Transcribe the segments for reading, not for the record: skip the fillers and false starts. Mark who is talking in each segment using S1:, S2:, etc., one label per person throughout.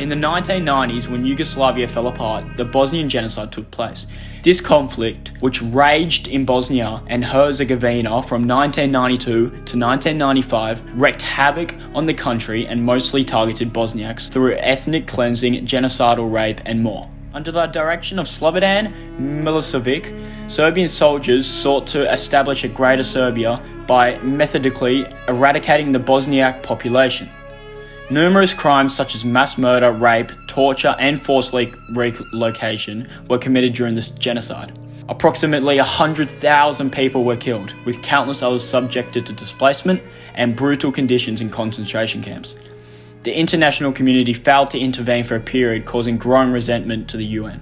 S1: In the 1990s, when Yugoslavia fell apart, the Bosnian genocide took place. This conflict, which raged in Bosnia and Herzegovina from 1992 to 1995, wreaked havoc on the country and mostly targeted Bosniaks through ethnic cleansing, genocidal rape, and more. Under the direction of Slobodan Milosevic, Serbian soldiers sought to establish a greater Serbia by methodically eradicating the Bosniak population. Numerous crimes such as mass murder, rape, torture, and forced relocation were committed during this genocide. Approximately 100,000 people were killed, with countless others subjected to displacement and brutal conditions in concentration camps. The international community failed to intervene for a period, causing growing resentment to the UN.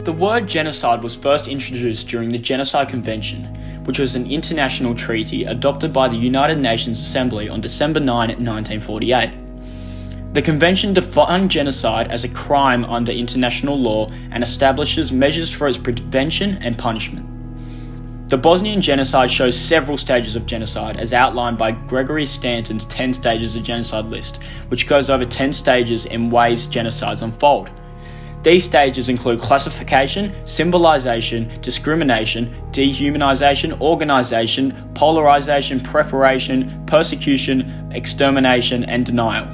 S1: The word genocide was first introduced during the Genocide Convention, which was an international treaty adopted by the United Nations Assembly on December 9, 1948. The convention defined genocide as a crime under international law and establishes measures for its prevention and punishment. The Bosnian genocide shows several stages of genocide as outlined by Gregory Stanton's 10 Stages of Genocide list, which goes over 10 stages and ways genocides unfold. These stages include classification, symbolization, discrimination, dehumanization, organization, polarization, preparation, persecution, extermination, and denial.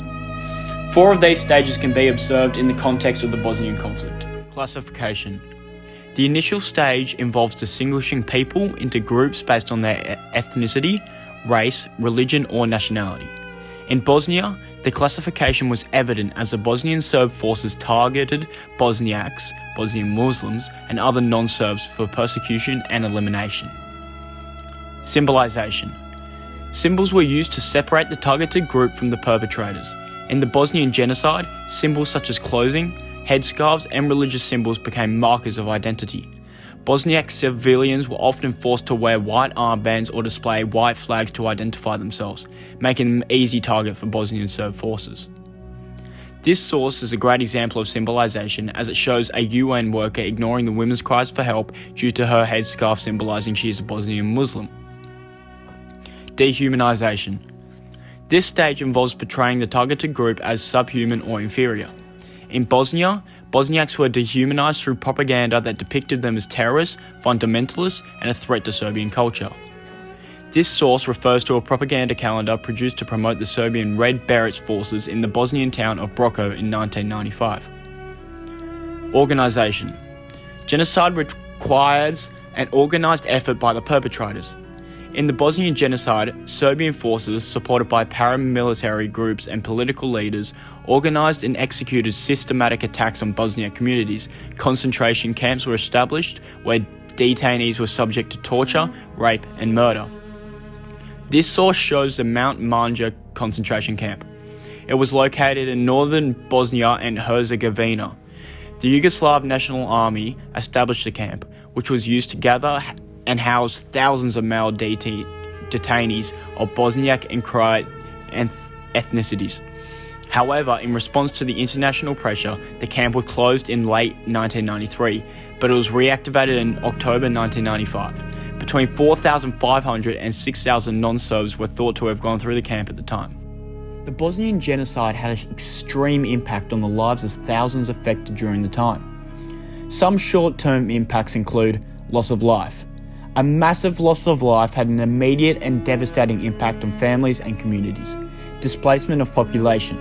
S1: 4 of these stages can be observed in the context of the Bosnian conflict. Classification. The initial stage involves distinguishing people into groups based on their ethnicity, race, religion, or nationality. In Bosnia, the classification was evident as the Bosnian Serb forces targeted Bosniaks, Bosnian Muslims, and other non-Serbs for persecution and elimination. Symbolization. Symbols were used to separate the targeted group from the perpetrators. In the Bosnian genocide, symbols such as clothing, headscarves, and religious symbols became markers of identity. Bosniak civilians were often forced to wear white armbands or display white flags to identify themselves, making them an easy target for Bosnian Serb forces. This source is a great example of symbolization, as it shows a UN worker ignoring the women's cries for help due to her headscarf symbolizing she is a Bosnian Muslim. Dehumanization. This stage involves portraying the targeted group as subhuman or inferior. In Bosnia, Bosniaks were dehumanized through propaganda that depicted them as terrorists, fundamentalists, and a threat to Serbian culture. This source refers to a propaganda calendar produced to promote the Serbian Red Berets forces in the Bosnian town of Brocko in 1995. Organization. Genocide requires an organized effort by the perpetrators. In the Bosnian genocide, Serbian forces, supported by paramilitary groups and political leaders, organized and executed systematic attacks on Bosniak communities. Concentration camps were established where detainees were subject to torture, rape, and murder. This source shows the Mount Manja concentration camp. It was located in northern Bosnia and Herzegovina. The Yugoslav National Army established the camp, which was used to gather and house thousands of male detainees of Bosniak and Croat ethnicities. However, in response to the international pressure, the camp was closed in late 1993, but it was reactivated in October 1995. Between 4,500 and 6,000 non-Serbs were thought to have gone through the camp at the time. The Bosnian genocide had an extreme impact on the lives of thousands affected during the time. Some short-term impacts include loss of life. A massive loss of life had an immediate and devastating impact on families and communities. Displacement of population.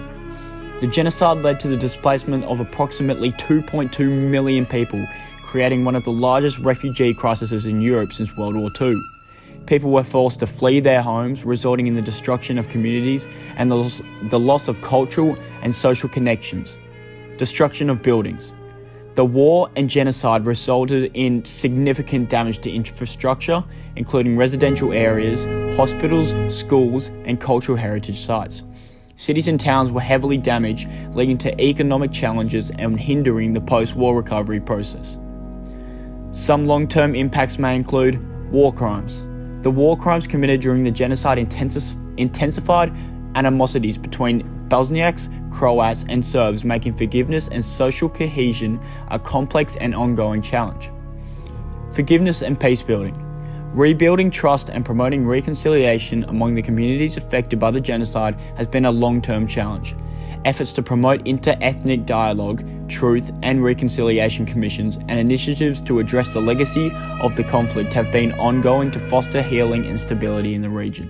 S1: The genocide led to the displacement of approximately 2.2 million people, creating one of the largest refugee crises in Europe since World War II. People were forced to flee their homes, resulting in the destruction of communities and the loss of cultural and social connections. Destruction of buildings. The war and genocide resulted in significant damage to infrastructure, including residential areas, hospitals, schools, and cultural heritage sites. Cities and towns were heavily damaged, leading to economic challenges and hindering the post-war recovery process. Some long-term impacts may include war crimes. The war crimes committed during the genocide intensified animosities between Bosniaks, Croats, and Serbs, making forgiveness and social cohesion a complex and ongoing challenge. Forgiveness and peace building. Rebuilding trust and promoting reconciliation among the communities affected by the genocide has been a long-term challenge. Efforts to promote inter-ethnic dialogue, truth and reconciliation commissions, and initiatives to address the legacy of the conflict have been ongoing to foster healing and stability in the region.